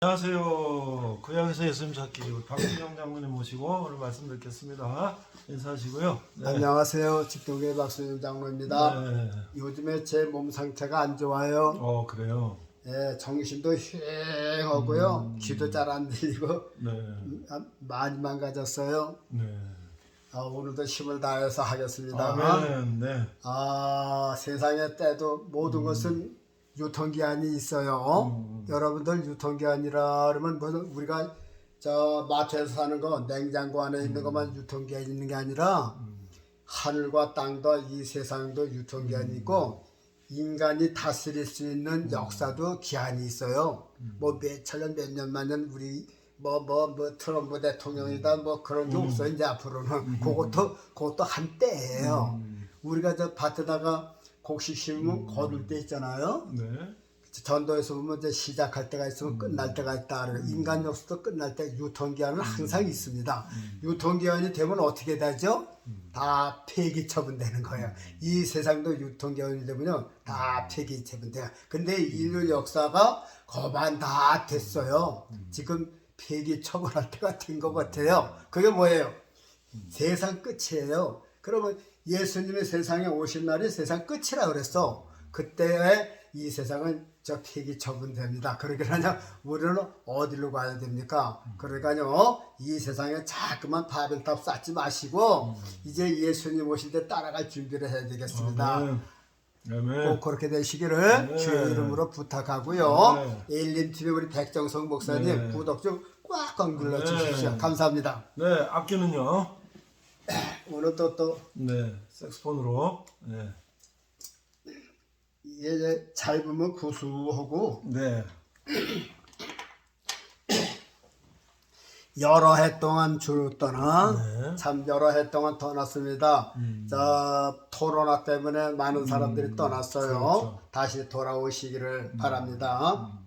안녕하세요. 고향에서 예수님 찾기 박수영 장로님 모시고 오늘 말씀 듣겠습니다. 인사하시고요. 네. 안녕하세요. 직동교회 박수영 장로입니다. 네. 요즘에 제 몸 상태가 안 좋아요. 그래요. 예, 정신도 휑하고요. 귀도 잘 안 들리고 네. 많이 망가졌어요. 네. 오늘도 힘을 다해서 하겠습니다. 아멘. 네. 세상의 때도 모든 것은 유통기한이 있어요. 여러분들 유통기한이라 그러면 뭐 우리가 저 마트에서 사는 거 냉장고 안에 있는 것만 유통기한이 있는 게 아니라 하늘과 땅도 이 세상도 유통기한이 있고 인간이 다스릴 수 있는 역사도 기한이 있어요. 뭐 몇 천년 몇 년만 년 우리 뭐 트럼프 대통령이다 뭐 그런 게 없어 이제 앞으로는 그것도 한때예요. 우리가 저 밭에다가 곡식 심으면 거둘 때 있잖아요. 네. 전도에서 보면 이제 시작할 때가 있으면 끝날 때가 있다. 인간 역사도 끝날 때 유통기한은 항상 있습니다. 유통기한이 되면 어떻게 되죠? 다 폐기 처분되는 거예요. 이 세상도 유통기한이 되면요 다 폐기 처분돼요. 근데 인류 역사가 거반 다 됐어요. 지금 폐기 처분할 때가 된 것 같아요. 그게 뭐예요? 세상 끝이에요. 그러면 예수님의 세상에 오신 날이 세상 끝이라 그랬어. 그때에 이 세상은 저 폐기 처분됩니다. 그러기라냐 우리는 어디로 가야 됩니까? 그러니까요 이 세상에 자꾸만 바벨탑 쌓지 마시고 이제 예수님 오실 때 따라갈 준비를 해야 되겠습니다. 아멘. 꼭 그렇게 되시기를 주의 이름으로 부탁하고요. 에일림TV 우리 백정성 목사님 구독 좀 꽉꽉 눌러주십시오. 감사합니다. 네. 악기는요. 오늘 또 네. 색스폰으로. 네. 이게 잘 보면 구수하고 네. 여러 해 동안 줄 떠나 네. 참 여러 해 동안 떠났습니다. 저 코로나 때문에 많은 사람들이 떠났어요. 그렇죠. 다시 돌아오시기를 바랍니다.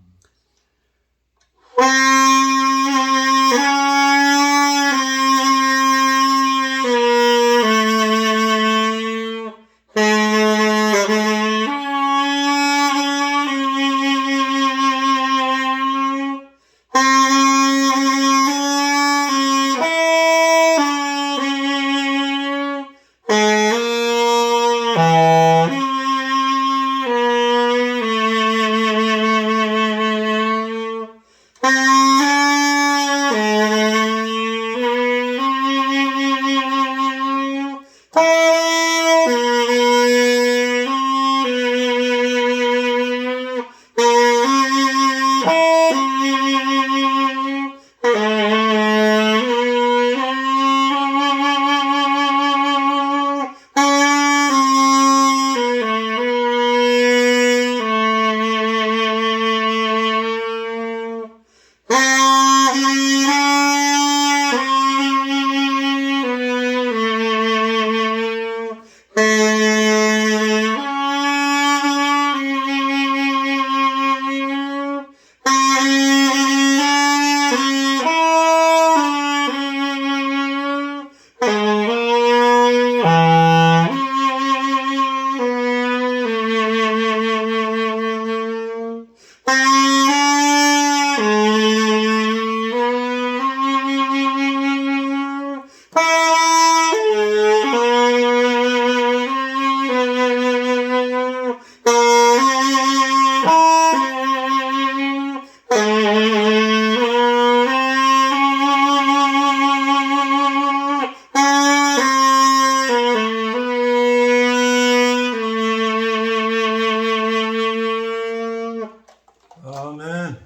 아멘.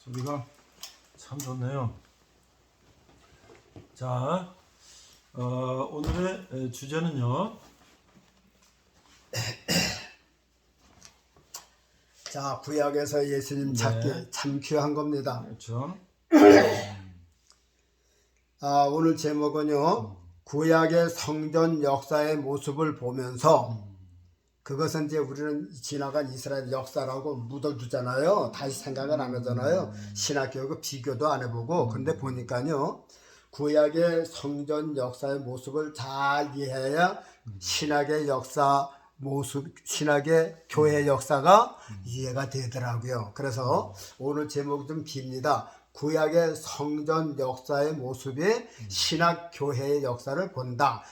소리가 참 좋네요. 자, 오늘의 주제는요. 자, 구약에서 예수님 찾기 참 귀한 겁니다. 그렇죠. 오늘 제목은요. 구약의 성전 역사의 모습을 보면서 그것은 이제 우리는 지나간 이스라엘 역사라고 묻어두잖아요. 다시 생각을 안 하잖아요. 신학교하고 비교도 안 해보고. 근데 보니까요. 구약의 성전 역사의 모습을 잘 이해해야 신학의 역사 모습, 신학의 교회 역사가 이해가 되더라고요. 그래서 오늘 제목이 좀 깁니다. 구약의 성전 역사의 모습이 신학 교회의 역사를 본다.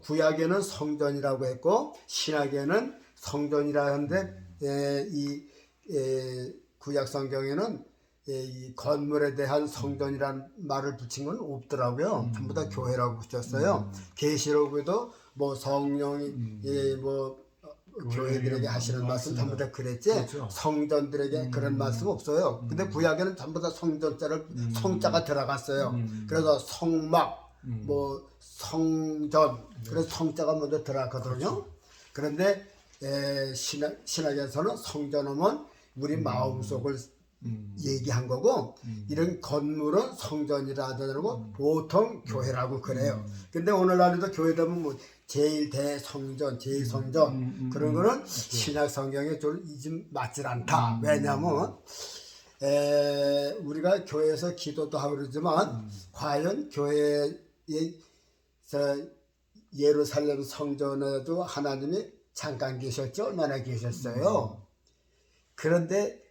구약에는 성전이라고 했고 신학에는 성전이라 하는데 구약 성경에는 이 건물에 대한 성전이라는 말을 붙인 건 없더라고요. 전부 다 교회라고 붙였어요. 계시록에도 뭐 성령이 교회들에게 하시는 말씀 전부 다 그랬지. 그렇죠. 성전들에게 그런 말씀 없어요. 근데 구약에는 전부 다 성전자를 성자가 들어갔어요. 그래서 성막 뭐 성전 그래서 성자가 먼저 들어갔거든요. 그런데 신학에서는 성전하면 우리 마음속을 얘기한 거고 이런 건물은 성전이라 하더라고 보통 교회라고 그래요. 근데 오늘날에도 교회 되면 뭐 제일 대성전, 제일성전 그런 거는 신약 성경에 좀 맞질 않다. 왜냐하면 우리가 교회에서 기도도 하고 그러지만 과연 교회의 예루살렘 성전에도 하나님이 잠깐 계셨죠? 얼마나 계셨어요? 그런데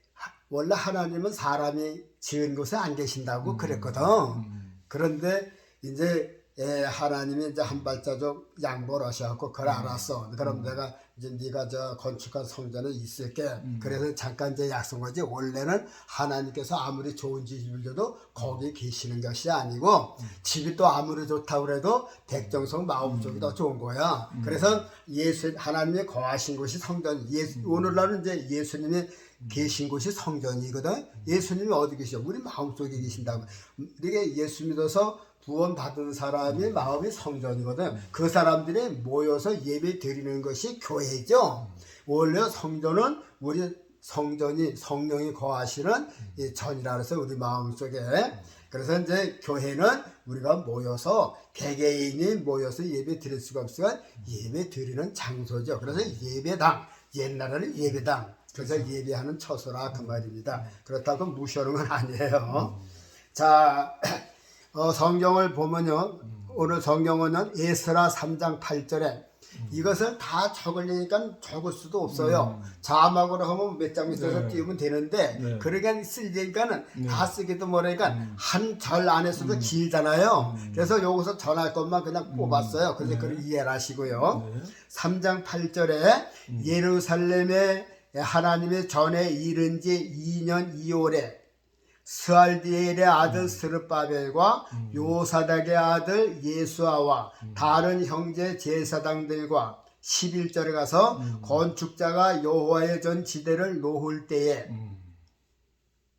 원래 하나님은 사람이 지은 곳에 안 계신다고 그랬거든. 그런데 이제 하나님이 이제 한 발자국 양보를 하셔갖고 그걸 알았어. 그럼 내가 이제 네가 저 건축한 성전에 있을게. 그래서 잠깐 이제 약속하지. 원래는 하나님께서 아무리 좋은 집을 줘도 거기 계시는 것이 아니고 집이 또 아무리 좋다고 그래도 백정성 마음 쪽이 더 좋은 거야. 그래서 하나님이 거하신 곳이 성전. 오늘날은 이제 예수님이 계신 곳이 성전이거든. 예수님이 어디 계시죠? 우리 마음속에 계신다고. 이게 예수 믿어서 구원 받은 사람의 마음이 성전이거든. 그 사람들이 모여서 예배 드리는 것이 교회죠. 원래 성전은 우리 성전이 성령이 거하시는 이 전이라 해서 우리 마음속에. 그래서 이제 교회는 우리가 모여서 개개인이 모여서 예배 드릴 수가 없으니까 예배 드리는 장소죠. 그래서 예배당, 옛날에는 예배당. 그래서 예배하는 처소라 그 말입니다. 그렇다고 무시하는 건 아니에요. 자, 성경을 보면요. 오늘 성경은 에스라 3장 8절에 이것을 다 적으려니까 적을 수도 없어요. 자막으로 하면 몇 장 밑에서 띄우면 되는데 그러니까 쓰려니까는 다 쓰기도 모르니까 한 절 안에서도 길잖아요. 그래서 여기서 전할 것만 그냥 뽑았어요. 그래서 그걸 이해를 하시고요. 3장 8절에 예루살렘에 하나님의 전에 이른 지 2년 2월에 스알디엘의 아들 스르바벨과 요사닥의 아들 예수아와 다른 형제 제사장들과 11절에 가서 건축자가 여호와의 전 지대를 놓을 때에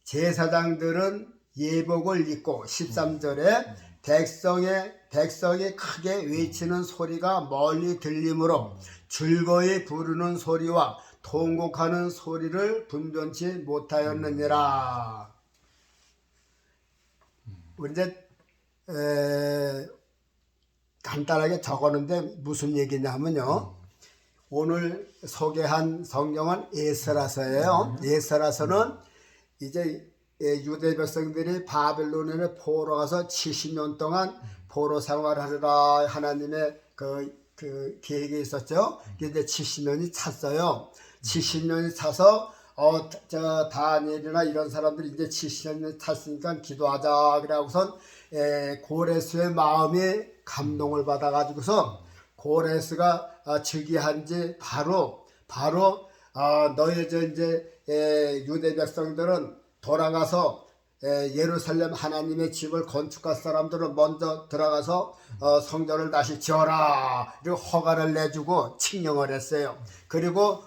제사장들은 예복을 입고 13절에 백성이 크게 외치는 소리가 멀리 들리므로 즐거이 부르는 소리와 통곡하는 소리를 분변치 못하였느니라. 우리 이제 간단하게 적었는데 무슨 얘기냐면요. 오늘 소개한 성경은 에스라서예요. 에스라서는 이제 유대 백성들이 바벨론에 포로 가서 70년 동안 포로 생활하리라 하나님의 그 계획이 있었죠. 이제 70년이 찼어요. 70년이 차서 다니엘이나 이런 사람들이 이제 70년이 찼으니까 기도하자. 그래갖고선 고레스의 마음이 감동을 받아가지고서 고레스가 즉위한 지 바로 너희 이제 유대 백성들은 돌아가서 예루살렘 하나님의 집을 건축할 사람들은 먼저 들어가서 성전을 다시 지어라. 그리고 허가를 내주고 칙령을 했어요. 그리고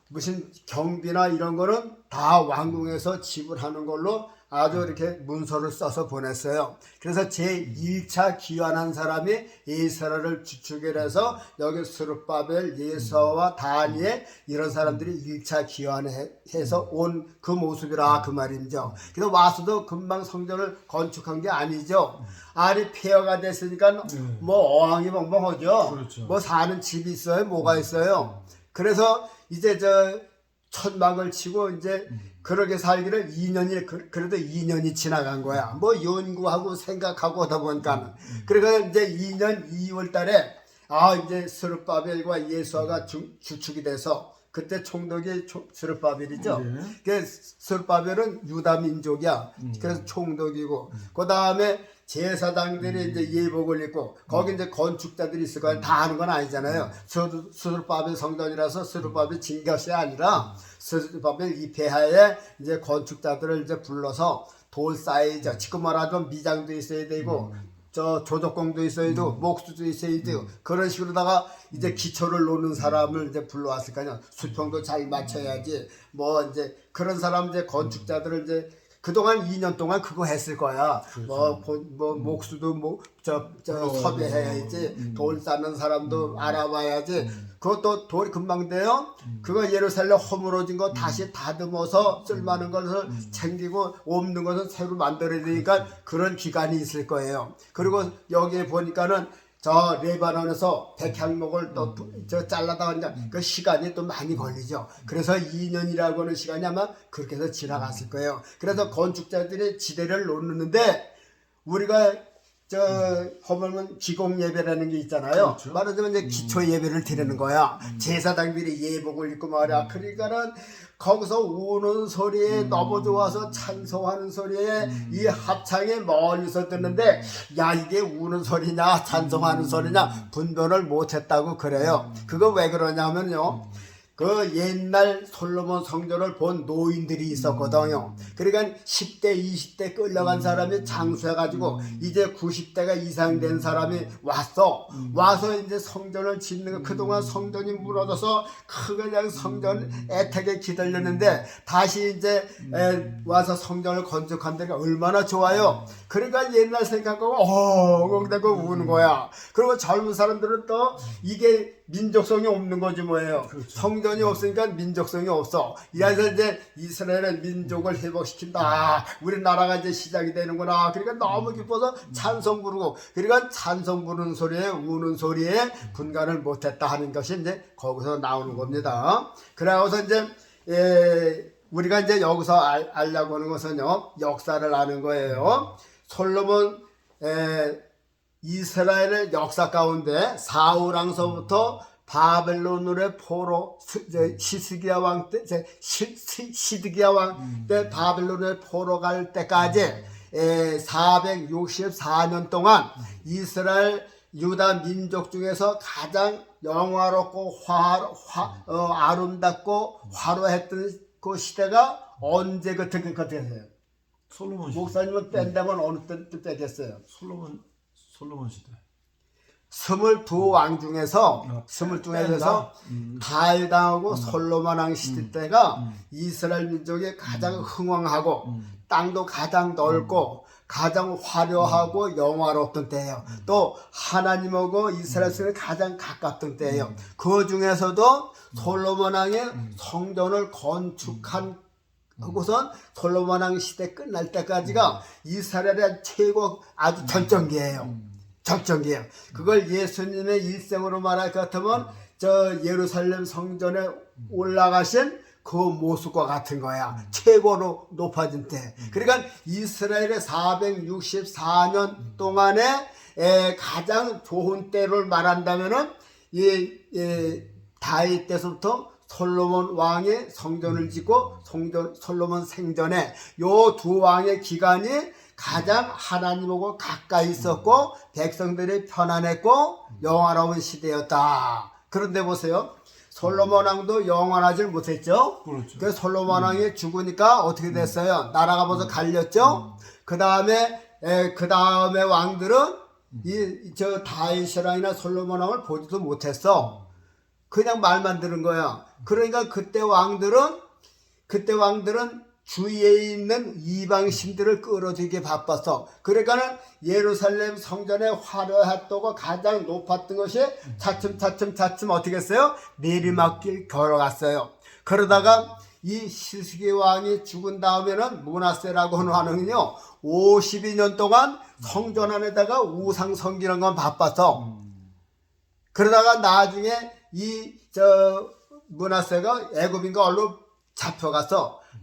무슨 경비나 이런 거는 다 왕궁에서 지불하는 걸로 아주 이렇게 문서를 써서 보냈어요. 그래서 제1차 기환한 사람이 에스라를 주축해서 여기 스룹바벨, 예수아와 다니엘 이런 사람들이 1차 기환해서 온 그 모습이라 그 말이죠. 그래서 와서도 금방 성전을 건축한 게 아니죠. 알이 폐허가 됐으니까 뭐 어항이 멍멍하죠. 그렇죠. 뭐 사는 집이 있어요? 뭐가 있어요? 그래서 이제 천막을 치고 이제 그렇게 살기를 2년이 그래도 2년이 지나간 거야. 뭐 연구하고 생각하고 하다 보니까 그러니까 이제 2년 2월 달에 이제 스룹바벨과 예수아가 주축이 돼서 그때 총독이 스룹바벨이죠. 네. 그 스룹바벨은 유다 민족이야. 그래서 총독이고 그 다음에 제사장들이 이제 예복을 입고 거기 이제 건축자들이 있을 거야. 다 하는 건 아니잖아요. 스룹바벨 성전이라서 스룹바벨 진 것이 아니라 스룹바벨 이 폐하에 이제 건축자들을 이제 불러서 돌 쌓이죠. 지금 말하자면 미장도 있어야 되고 저 조적공도 있어야 되고 목수도 있어야 되고 그런 식으로다가 이제 기초를 놓는 사람을 이제 불러왔을 거 아니야. 수평도 잘 맞춰야지. 뭐 이제 그런 사람 이제 건축자들을 이제 그동안 2년 동안 그거 했을 거야. 뭐 목수도 섭외해야지. 돌 쌓는 사람도 알아봐야지. 그것도 돌이 금방 돼요. 그거 예루살렘 허물어진 거 다시 다듬어서 쓸만한 것을 챙기고 없는 것은 새로 만들어야 되니까 그런 기간이 있을 거예요. 그리고 여기에 보니까는 저 레바논에서 백향목을 또 잘라다 하니까 그 시간이 또 많이 걸리죠. 그래서 2년이라고 하는 시간이 아마 그렇게 해서 지나갔을 거예요. 그래서 건축자들이 지대를 놓는데 우리가 허물면 기공 예배라는 게 있잖아요. 그렇죠. 말하자면 이제 기초 예배를 드리는 거야. 제사장들이 예복을 입고 말이야. 그러니까는 거기서 우는 소리에 너무 좋아서 찬송하는 소리에 이 합창이 멀리서 듣는데 야 이게 우는 소리냐 찬송하는 소리냐 분별을 못했다고 그래요. 그거 왜 그러냐면요. 그 옛날 솔로몬 성전을 본 노인들이 있었거든요. 그러니까 10대, 20대 끌려간 사람이 장수해가지고 이제 90대가 이상 된 사람이 와서 이제 성전을 짓는 거 그동안 성전이 무너져서 그냥 성전 애타게 기다렸는데 다시 이제 와서 성전을 건축한다니까 얼마나 좋아요. 그러니까 옛날 생각하고 엉엉대고 우는 거야. 그리고 젊은 사람들은 또 이게 민족성이 없는 거지 뭐예요. 그렇죠. 성전이 없으니까 민족성이 없어. 이래서 이제 이스라엘의 민족을 회복시킨다. 우리나라가 이제 시작이 되는구나. 그러니까 너무 기뻐서 찬송 부르고, 그러니까 찬송 부르는 소리에 우는 소리에 분간을 못했다 하는 것이 이제 거기서 나오는 겁니다. 그래서 이제 우리가 이제 여기서 알려고 하는 것은요, 역사를 아는 거예요. 솔로몬 이스라엘의 역사 가운데 사우랑서부터 바벨론의 포로 시드기야 왕 때 시드기야 왕 때 바벨론의 포로 갈 때까지 464년 동안 이스라엘 유다 민족 중에서 가장 영화롭고 아름답고 화려했던 그 시대가 언제 같은 것 같으세요? 솔로몬 시대. 목사님은 뺀다면 어느 때 빼겠어요? 솔로몬 시대. 22왕 중에서 22에서 다윗왕하고 솔로몬 왕 시대 때가 이스라엘 민족이 가장 흥왕하고 땅도 가장 넓고 가장 화려하고 영화롭던 때예요. 또 하나님하고 이스라엘이 가장 가깝던 때예요. 그 중에서도 솔로몬 왕의 성전을 건축한 그곳은 솔로몬 왕 시대 끝날 때까지가 이스라엘의 최고 아주 절정기예요. 절정기예요. 그걸 예수님의 일생으로 말할 것 같으면 저 예루살렘 성전에 올라가신 그 모습과 같은 거야. 최고로 높아진 때. 그러니까 이스라엘의 464년 동안에 가장 좋은 때를 말한다면은 다윗 때부터 솔로몬 왕의 성전을 짓고 솔로몬 생전에 요 두 왕의 기간이 가장 하나님하고 가까이 있었고 백성들이 편안했고 영화로운 시대였다. 그런데 보세요. 솔로몬 왕도 영원하지 못했죠. 그렇죠. 그 솔로몬 왕이 죽으니까 어떻게 됐어요? 나라가 벌써 갈렸죠. 그 다음에 왕들은 저 다윗이랑이나 솔로몬 왕을 보지도 못했어. 그냥 말만 들은 거야. 그러니까 그때 왕들은 주위에 있는 이방 신들을 끌어들이기 바빴어. 그러니까는 예루살렘 성전의 화려했다고 가장 높았던 것이 차츰 어떻게 했어요? 내리막길 걸어갔어요. 그러다가 이 시스기 왕이 죽은 다음에는 므낫세라고 하는 왕은요 52년 동안 성전 안에다가 우상 섬기는 건 바빴어. 그러다가 나중에 므낫세가 애굽인가 얼로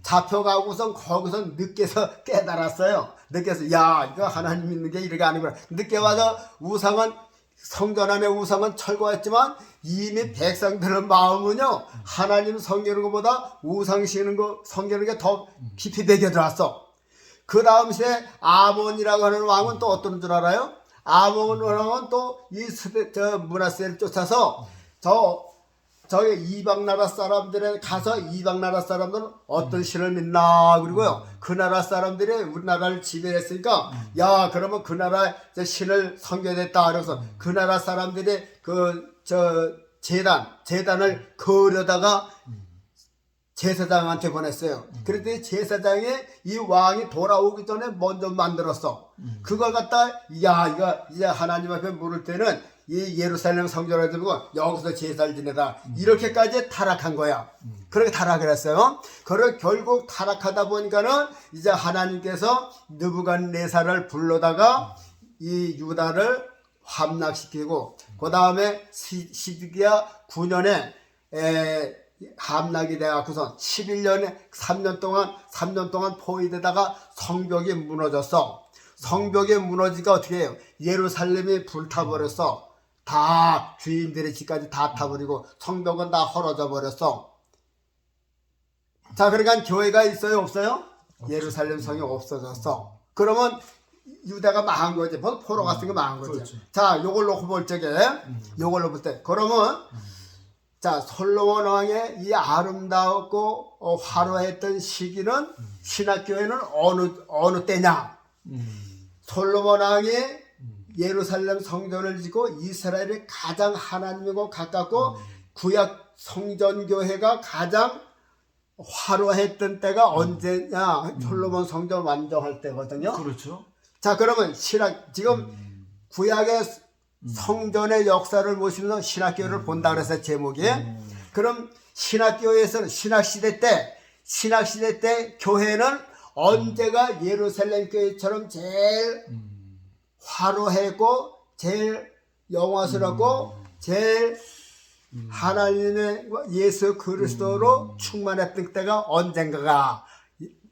잡혀가고선 거기서 늦게서 깨달았어요. 늦게서 야 이거 하나님 믿는 게 이렇게 아니구나. 늦게 와서 우상은 성전 안의 우상은 철거했지만 이미 백성들의 마음은요 하나님 섬기는 것보다 우상 시는 거 섬기는 게 더 깊이 배겨 들어왔어. 그 다음 시대에 아몬이라고 하는 왕은 또 어떤 줄 알아요? 아몬 왕은 또 이 므낫세를 쫓아서 저기 이방 나라 사람들에 가서 이방 나라 사람들은 어떤 신을 믿나 그리고요 그 나라 사람들이 우리나라를 지배했으니까 야 그러면 그 나라 신을 섬겨야겠다 그래서 그 나라 사람들이 재단을 거려다가 제사장한테 보냈어요. 그랬더니 제사장이 이 왕이 돌아오기 전에 먼저 만들었어. 그걸 갖다 야 이거 이제 하나님 앞에 물을 때는 이 예루살렘 성전에 들고 여기서 제사를 지내라 이렇게까지 타락한 거야. 그렇게 타락을 했어요. 그걸 결국 타락하다 보니까는 이제 하나님께서 느부갓네살을 불러다가 이 유다를 함락시키고 그 다음에 시드기야 9년에 함락이 돼갖고서 11년에 3년 동안 포위되다가 성벽이 무너졌어. 성벽이 무너지니까 어떻게 해요? 예루살렘이 불타버렸어. 다 주인들의 집까지 다 타버리고 성벽은 다 헐어져 버렸어. 자, 그러니까 교회가 있어요, 없어요? 예루살렘 성이 없어졌어. 그러면 유다가 망한 거지. 포로가 쓴 게 망한 거지. 그렇죠. 자, 요걸 놓고 볼 적에, 요걸로 볼 때, 그러면 자, 솔로몬 왕의 이 아름다웠고 화려했던 시기는 신학교회는 어느 때냐? 솔로몬 왕이 예루살렘 성전을 짓고 이스라엘이 가장 하나님이고 가깝고 구약 성전교회가 가장 화려했던 때가 언제냐? 솔로몬 성전 완성할 때거든요. 그렇죠. 자, 그러면 지금 구약의 성전의 역사를 보시면서 신학교를 본다 그래서 제목이 그럼 신학교에서는 신학시대 때 교회는 언제가 예루살렘 교회처럼 제일 화려하고 제일 영화스럽고 제일 하나님의 예수 그리스도로 충만했던 때가 언젠가가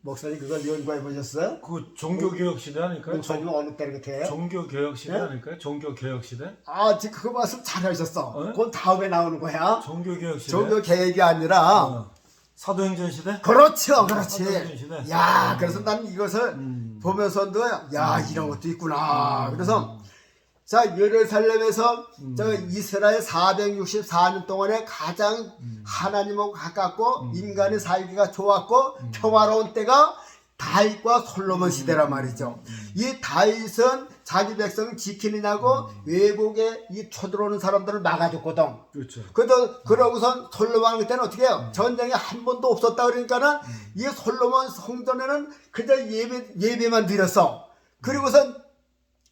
목사님 그걸 연구해 보셨어요? 그 종교개혁 시대 아닐까요? 목사님은 어느 때 그렇게 해요? 종교개혁 시대 네? 아닐까요? 종교개혁 시대? 아, 지금 그거 말씀 잘하셨어. 어? 그건 다음에 나오는 거야. 종교개혁 시대? 종교 개혁이 아니라 사도행전 시대? 그렇죠, 그렇지. 사도행전 시대? 야, 그래서 난 이것을 보면서도 야 이런 것도 있구나. 그래서 자 예루살렘에서 저 이스라엘 464년 동안에 가장 하나님하고 가깝고 인간의 살기가 좋았고 평화로운 때가 다윗과 솔로몬 시대란 말이죠. 이 다윗은 자기 백성 지키느냐고 외국에 이 쳐들어오는 사람들을 막아줬거든. 그렇죠. 그러고선 솔로몬 그때는 어떻게 해요? 전쟁이 한 번도 없었다 그러니까는 이 솔로몬 성전에는 그저 예배만 드렸어. 그리고선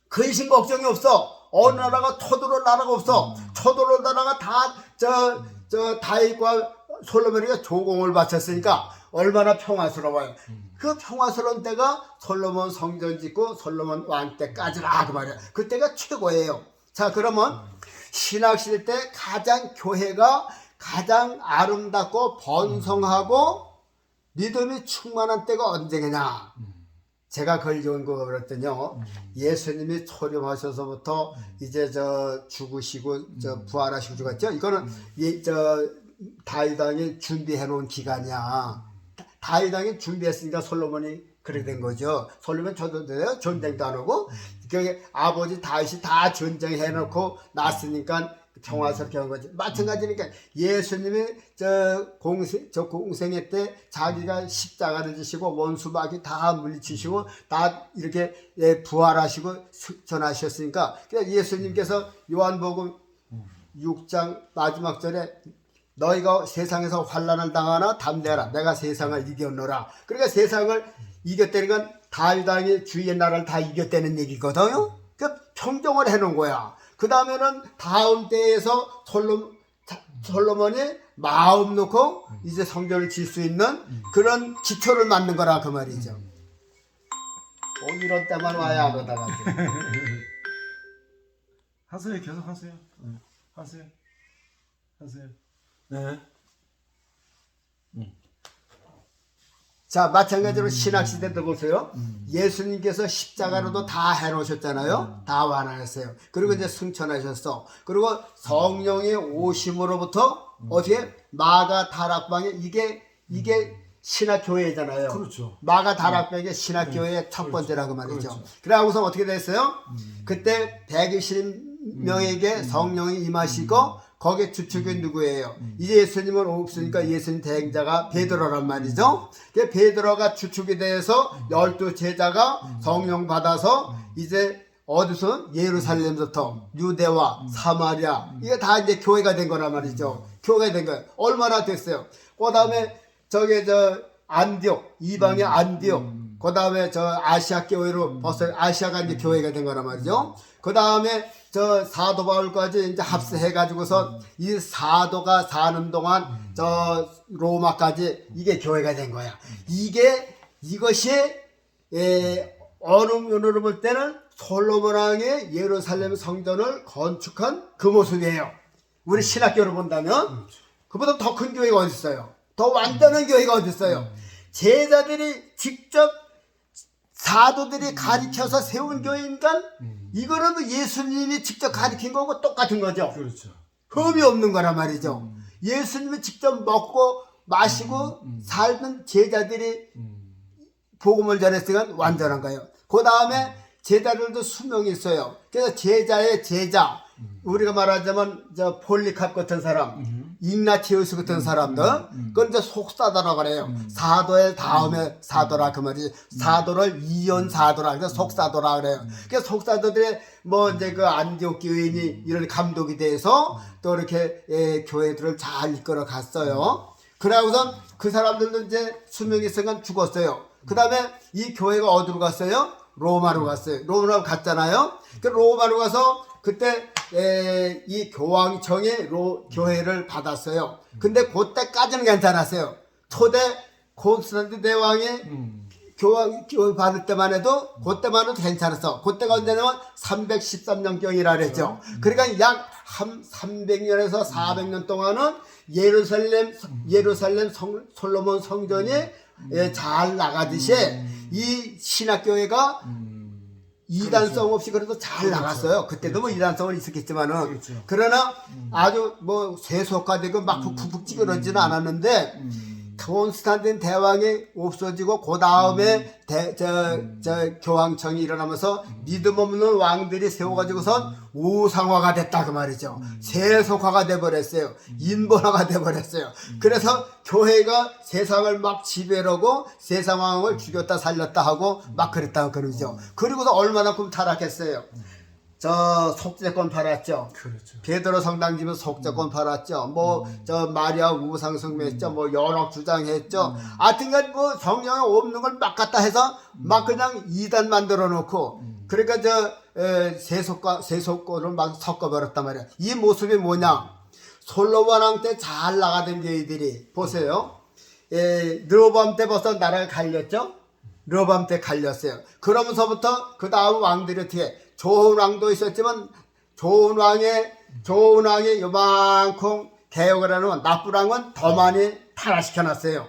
근심 걱정이 없어. 어느 나라가 쳐들어올 나라가 없어. 쳐들어올 나라가 다 저 다윗과 솔로몬에게 조공을 바쳤으니까 얼마나 평화스러워요. 그 평화스러운 때가 솔로몬 성전 짓고 솔로몬 왕 때까지라 그 말이야. 그때가 최고예요. 자, 그러면 신학시대 때 가장 교회가 가장 아름답고 번성하고 믿음이 충만한 때가 언제냐? 제가 그걸 연구했더니요. 예수님이 초림하셔서부터 이제 죽으시고 부활하시고 죽었죠. 이거는 다윗 왕이 준비해 놓은 기간이야. 다윗 왕이 준비했으니까 솔로몬이 그렇게 된 거죠. 솔로몬 전쟁도 안 하고 아버지 다윗이 다 전쟁해 놓고 났으니까 평화스럽게 한 거지. 마찬가지니까 예수님이 공생애 때 자기가 십자가를 지시고 원수 마귀 다 물리치시고 다 이렇게 부활하시고 전하셨으니까 예수님께서 요한복음 6장 마지막 절에 너희가 세상에서 환난을 당하나 담대하라 내가 세상을 이겼노라. 그러니까 세상을 이겼다는 건 다윗 왕이 주의 나라를 다 이겼다는 얘기거든요. 그러니까 평정을 해놓은 거야. 그 다음에는 다음 때에서 솔로몬이 마음 놓고 이제 성전을 질 수 있는 그런 기초를 만든 거라 그 말이죠. 이런 때만 와야 안 오다가 하세요. 계속 하세요. 하세요. 네. 자, 마찬가지로 신학시대도 보세요. 예수님께서 십자가로도 다 해놓으셨잖아요. 다 완화했어요. 그리고 이제 승천하셨어. 그리고 성령의 오심으로부터 어떻게 마가 다락방에 이게 신학교회잖아요. 그렇죠. 마가 다락방이 신학교회의 첫 번째라고 말이죠. 그렇죠. 그래갖고서 어떻게 됐어요? 그때 120명에게 성령이 임하시고 거기에 주축이 누구예요? 이제 예수님은 없으니까 예수님 대행자가 베드로란 말이죠. 그 베드로가 주축이 돼서 12 제자가 성령 받아서 이제 어디서 예루살렘부터 유대와 사마리아 이게 다 이제 교회가 된 거란 말이죠. 교회가 된 거예요. 얼마나 됐어요? 그 다음에 저기 안디옥 이방의 안디옥 그 다음에 저 아시아 교회로 벌써 아시아가 이제 교회가 된 거란 말이죠. 그 다음에 저 사도 바울까지 이제 합세해 가지고서 이 사도가 사는 동안 저 로마까지 이게 교회가 된 거야. 이것이 어느 면으로 볼 때는 솔로몬 왕의 예루살렘 성전을 건축한 그 모습이에요. 우리 신학교로 본다면 그보다 더 큰 교회가 어디 있어요? 더 완전한 교회가 어디 있어요? 제자들이 직접 사도들이 가르쳐서 세운 교회니까 이거는 뭐 예수님이 직접 가르친 거고 똑같은 거죠. 그렇죠. 흠이 없는 거란 말이죠. 예수님이 직접 먹고 마시고 살던 제자들이 복음을 전했으니까 완전한 거예요. 그 다음에 제자들도 수명이 있어요. 그래서 제자의 제자, 우리가 말하자면 저 폴리캅 같은 사람, ig나티우스 같은 사람들, 그건 이제 속사도라고 그래요. 사도의 다음에 사도라 그 말이지. 사도를 이연 사도라, 그래서 속사도라 그래요. 그래서 속사도들의 뭐 이제 그 안디옥 교인이 이런 감독이 돼서 또 이렇게 교회들을 잘 이끌어 갔어요. 그러고선 그 사람들도 이제 수명이 있으니까 죽었어요. 그 다음에 이 교회가 어디로 갔어요? 로마로 갔어요. 로마로 갔잖아요. 그 로마로 가서 그때 이 교황청이 교회를 받았어요. 근데 그때까지는 괜찮았어요. 초대 콘스탄틴 대왕이 교회 받을 때만 해도 그때만 해도 괜찮았어. 그때가 언제냐면 313년경이라 그랬죠. 그러니까 약 300년에서 400년 동안은 예루살렘 솔로몬 성전이 잘 나가듯이 이 신학교회가 이단성 없이 그래도 잘 나갔어요. 그때도 뭐 이단성은 있었겠지만은. 그러나 아주 뭐 세속화되고 막 푹푹 찌그러지는 않았는데 콘스탄틴 대왕이 없어지고 그 다음에 교황청이 일어나면서 믿음 없는 왕들이 세워가지고선 우상화가 됐다 그 말이죠. 세속화가 돼버렸어요. 인본화가 돼버렸어요. 그래서 교회가 세상을 막 지배하고 세상 왕을 죽였다 살렸다 하고 막 그랬다 그러죠. 그리고서 얼마나 타락했어요. 저 속죄권 팔았죠. 그렇죠. 베드로 성당 집은 속죄권 팔았죠. 뭐 저 마리아 우상 숭배했죠. 뭐 연옥 주장했죠. 하여튼간 뭐 성령에 없는 걸 막 갖다 해서 막 그냥 이단 만들어 놓고 그러니까 저 세속권을 막 섞어버렸단 말이야. 이 모습이 뭐냐? 솔로몬 왕 때 잘 나가던 교회들이 보세요. 르호보암 때 벌써 나라가 갈렸죠. 르호보암 때 갈렸어요. 그러면서부터 그 다음 왕들이 어떻게 좋은 왕도 있었지만 좋은 왕의 요만큼 개혁을 하는 나쁜 왕은 더 많이 타락시켜놨어요.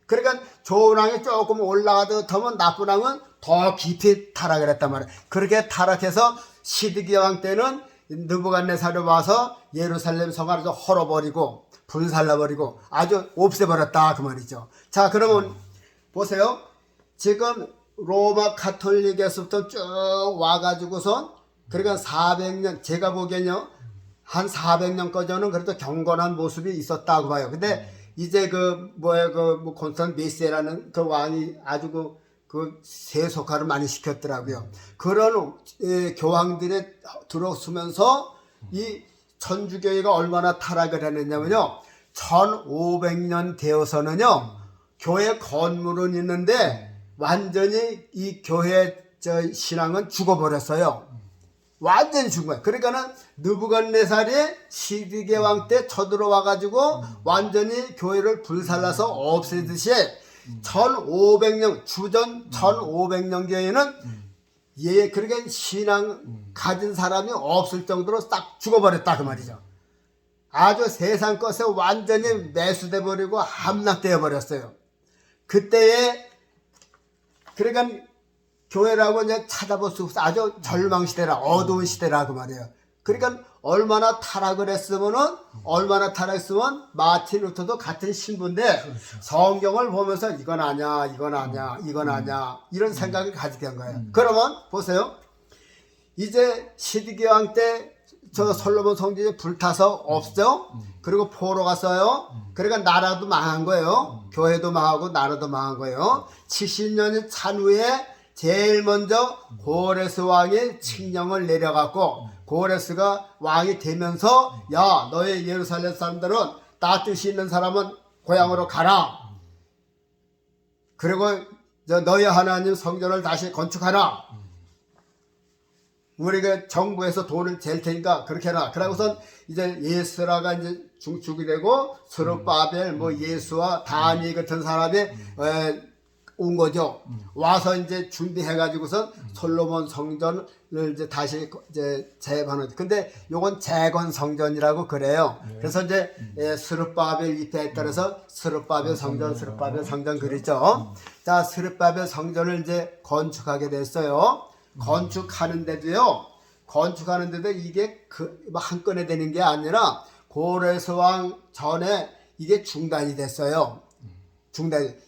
그러니까 좋은 왕이 조금 올라가도 더면 나쁜 왕은 더 깊이 타락을 했단 말이에요. 그렇게 타락해서 시드기야 왕 때는 느부갓네살이 와서 예루살렘 성을 아주 헐어버리고 불살라버리고 아주 없애버렸다 그 말이죠. 자, 그러면 보세요. 지금 로마 가톨릭에서부터 쭉 와가지고선 그러니까 400년 제가 보기엔요 한 400년까지는 그래도 경건한 모습이 있었다고 봐요. 근데 이제 콘스탄 메시라는 그 왕이 아주 그 세속화를 많이 시켰더라고요. 그런 교황들이 들어서면서 이 천주교회가 얼마나 타락을 했느냐면요 1500년 되어서는요 교회 건물은 있는데 완전히 이 교회 신앙은 죽어버렸어요. 완전히 죽은 거예요. 그러니까는 느부갓네살이 시드기야 왕 때 쳐들어와가지고 완전히 교회를 불살라서 없애듯이 1500년 주전 1500년 교회는 그러니까 신앙 가진 사람이 없을 정도로 싹 죽어버렸다 그 말이죠. 아주 세상 것에 완전히 매수돼 버리고 함락되어 버렸어요. 그때에 그러니까 교회라고 이제 찾아볼 수 없어. 아주 절망 시대라, 어두운 시대라 그 말이에요. 그러니까 얼마나 타락을 했으면은 얼마나 타락했으면 마틴 루터도 같은 신부인데 성경을 보면서 이건 아냐, 이건 아냐, 이건 아냐 이런 생각을 가지게 한 거예요. 그러면 보세요. 이제 시드기 왕 때 저 솔로몬 성전이 불타서 없죠. 그리고 포로 갔어요. 그러니까 나라도 망한 거예요. 교회도 망하고 나라도 망한 거예요. 70년이 찬 후에 제일 먼저 고레스 왕이 칙령을 내려갖고 고레스가 왕이 되면서 야 너희 예루살렘 사람들은 나 뜻이 있는 사람은 고향으로 가라. 그리고 너희 하나님 성전을 다시 건축하라. 우리가 정부에서 돈을 잴 테니까 그렇게 해라. 그러고선 이제 예스라가 이제 중축이 되고 스룹바벨 뭐 예수와 다니 같은 사람이 온 거죠. 와서 이제 준비해가지고선 솔로몬 성전을 이제 다시 이제 재건하는. 근데 요건 재건 성전이라고 그래요. 그래서 이제 스룹바벨 잎에 따라서 스룹바벨 성전, 스룹바벨 성전 그리죠. 자, 스룹바벨 성전을 이제 건축하게 됐어요. 건축하는데도 이게 한 건에 되는 게 아니라 고레스 왕 전에 이게 중단이 됐어요.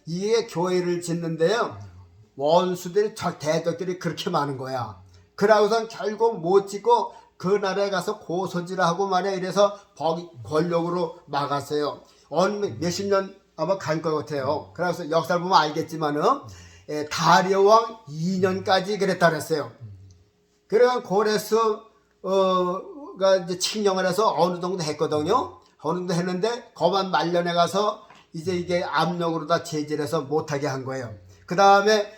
이게 교회를 짓는데요. 원수들이 대적들이 그렇게 많은 거야. 그러고선 결국 못 짓고 그 나라에 가서 고소질하고 말이야. 이래서 권력으로 막았어요. 몇십 년 아마 간 것 같아요. 그래서 역사를 보면 알겠지만은 다리오 왕 2년까지 그랬다 그랬어요. 그래서 고레스가 이제 칙령을 해서 어느 정도 했거든요. 어느 정도 했는데 거만 말년에 가서 이제 이게 압력으로 다 제재해서 못하게 한 거예요. 그 다음에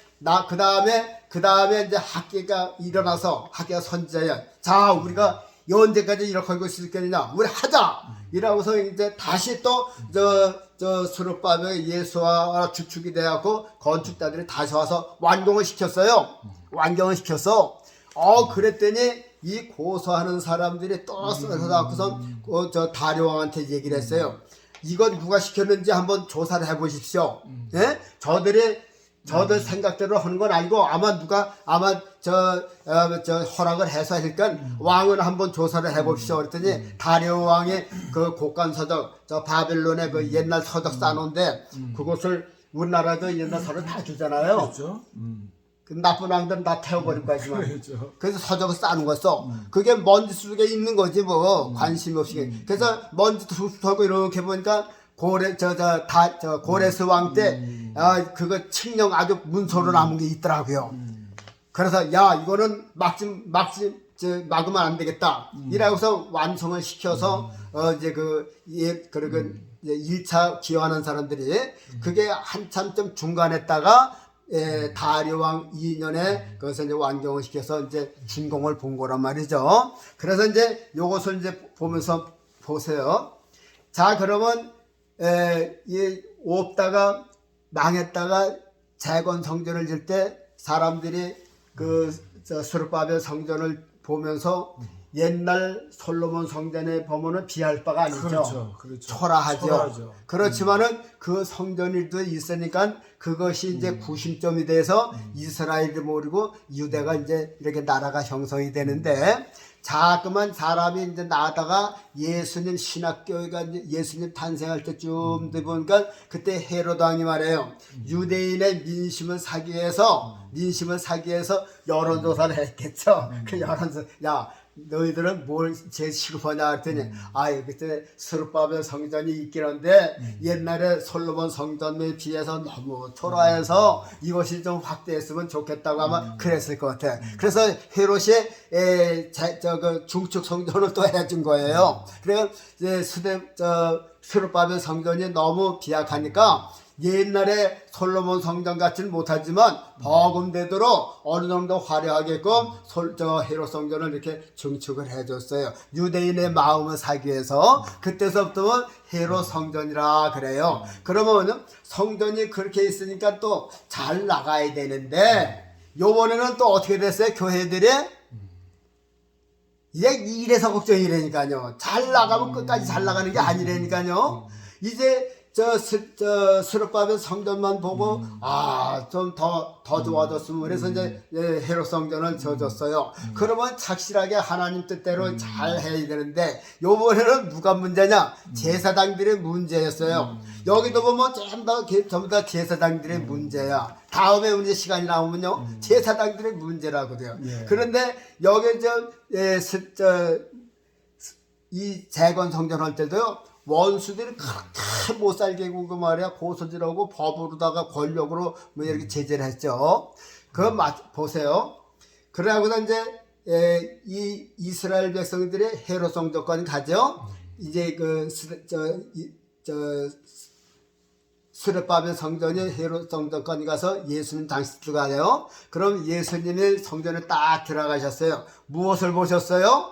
이제 학계가 일어나서 학계가 선지자야. 자, 우리가 언제까지 이렇게 하고 있을 거냐? 우리 하자. 이라고서 이제 다시 또 스룹바벨 예수와 주축이 돼갖고 건축자들이 다시 와서 완공을 시켰어요. 완공을 시켰어. 그랬더니 이 고소하는 사람들이 또 써서갖고선 저 다리오 왕한테 얘기를 했어요. 이건 누가 시켰는지 한번 조사를 해보십시오. 예? 저들 생각대로 하는 건 아니고 아마 저 허락을 해서 하니까 왕은 한번 조사를 해봅시오. 그랬더니 다리오 왕의 그 곡간 서적, 저 바벨론의 그 옛날 서적 싸놓은데 그것을 우리나라도 옛날 서적 다 주잖아요. 그렇죠. 그 나쁜 왕들은 다 태워버릴 거지만. 그렇죠. 그래서 서적을 싸는 거였어. 그게 먼지 속에 있는 거지 뭐 관심 없이. 그래서 먼지 툭툭 털고 이렇게 보니까 고레스 왕 때 그거 칙령 아주 문서로 남은 게 있더라고요. 그래서 야 이거는 막으면 안 되겠다. 이라고서 완성을 시켜서 이제 그리고 1차 기여하는 사람들이 그게 한참 좀 중간했다가 다리오 왕 2년에 그것을 이제 완공을 시켜서 이제 준공을 본 거란 말이죠. 그래서 이제 요것을 이제 보면서 보세요. 자, 그러면 없다가 망했다가 재건 성전을 질 때 사람들이 스룹바벨 성전을 보면서 옛날 솔로몬 성전에 보면은 비할 바가 아니죠. 그렇죠. 초라하죠. 그렇지만은 그 성전일도 있으니까 그것이 이제 구심점이 돼서 이스라엘이 모르고 유대가 이제 이렇게 나라가 형성이 되는데 자꾸만 사람이 이제 나다가 예수님 신학교가 이제 예수님 탄생할 때쯤 돼 보니까 그때 헤로드 왕이 말해요. 유대인의 민심을 사기 위해서 여론조사를 했겠죠. 그 여론조사, 야 너희들은 뭘 제일 시급하냐 했더니 그때 스룹바벨 성전이 있긴 한데 옛날에 솔로몬 성전에 비해서 너무 초라해서 이것이 좀 확대했으면 좋겠다고 아마 그랬을 것 같아. 그래서 헤롯이 그 중축 성전을 또 해준 거예요. 그래서 이제 스룹바벨 성전이 너무 비약하니까 옛날에 솔로몬 성전 같지는 못하지만 버금되도록 어느 정도 화려하게끔 헤롯 성전을 이렇게 증축을 해줬어요. 유대인의 마음을 사기 위해서. 그때서부터 헤롯 성전이라 그래요. 그러면 성전이 그렇게 있으니까 또 잘 나가야 되는데 요번에는 또 어떻게 됐어요? 교회들이 이래서 걱정이라니까요. 잘 나가면 끝까지 잘 나가는 게 아니라니까요. 이제 저 스룹바벨 성전만 보고 좀 더 좋아졌으면 그래서 이제 헤롯 성전을 져줬어요. 그러면 착실하게 하나님 뜻대로 잘 해야 되는데 요번에는 누가 문제냐? 제사장들의 문제였어요. 여기도 보면 전부 다 제사장들의 문제야. 다음에 우리 시간이 나오면요 제사장들의 문제라고 돼요. 그런데 여기 이 재건 성전 할 때도요 원수들이 그렇게 못 살게 구고 말이야 고소질하고 법으로다가 권력으로 뭐 이렇게 제재를 했죠. 보세요. 그러고서 이제 이 이스라엘 백성들의 헤롯 성전까지 가죠. 이제 스룹바벨 성전이 헤롯 성전까지 가서 예수님 당시 들어가요. 그럼 예수님이 성전에 딱 들어가셨어요. 무엇을 보셨어요?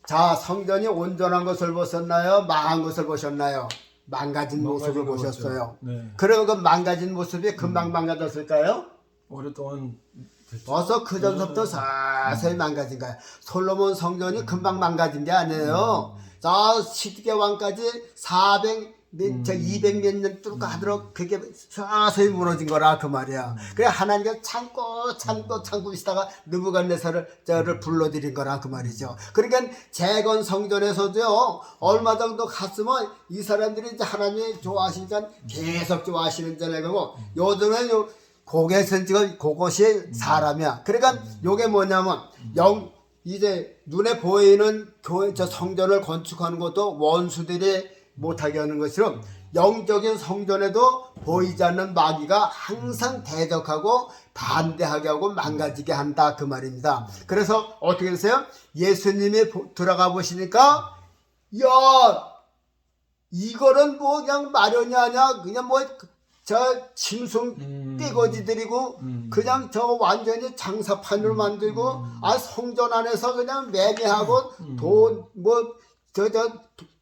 자, 성전이 온전한 것을 보셨나요? 망한 것을 보셨나요? 망가진 모습을 보셨어요. 네. 그리고 그 망가진 모습이 금방 망가졌을까요? 오랫동안 됐죠. 벌써 그 전부터 서서히 망가진 거예요. 솔로몬 성전이 금방 망가진 게 아니에요. 자, 시드게 왕까지 200 몇 년 뚫고 하도록 그게 서서히 무너진 거라 그 말이야. 그래 하나님께서 참고 있다가 느부갓네살을 불러들인 거라 그 말이죠. 그러니까 재건 성전에서도요 얼마 정도 갔으면 이 사람들이 이제 하나님이 좋아하시니까 계속 좋아하시는 자라고 요즘은 고개선 지금 그것이 사람이야. 그러니까 요게 뭐냐면 이제 눈에 보이는 교회 성전을 건축하는 것도 원수들이 못하게 하는 것처럼 영적인 성전에도 보이지 않는 마귀가 항상 대적하고 반대하게 하고 망가지게 한다 그 말입니다. 그래서 어떻게 되세요? 예수님이 들어가 보시니까 야 이거는 뭐 그냥 마련이 아니야 그냥 뭐 저 짐승 떼거지들이고 그냥 저 완전히 장사판으로 만들고 성전 안에서 그냥 매매하고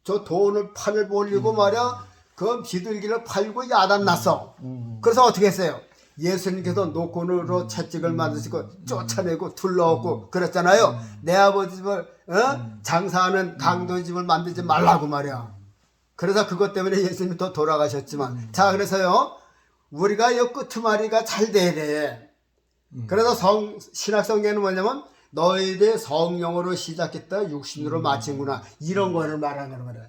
저 돈을 판을 벌리고 말이야 그 비둘기를 팔고 야단났어. 그래서 어떻게 했어요? 예수님께서 노건으로 채찍을 만드시고 쫓아내고 둘러오고 그랬잖아요. 내 아버지 집을 장사하는 강도 집을 만들지 말라고 말이야. 그래서 그것 때문에 예수님이 또 돌아가셨지만 자 그래서요 우리가 이 끄트머리가 잘 돼야 돼. 그래서 신학성경에는 뭐냐면 너희들 성령으로 시작했다 육신으로 마친구나 이런 거를 말하는 거예요.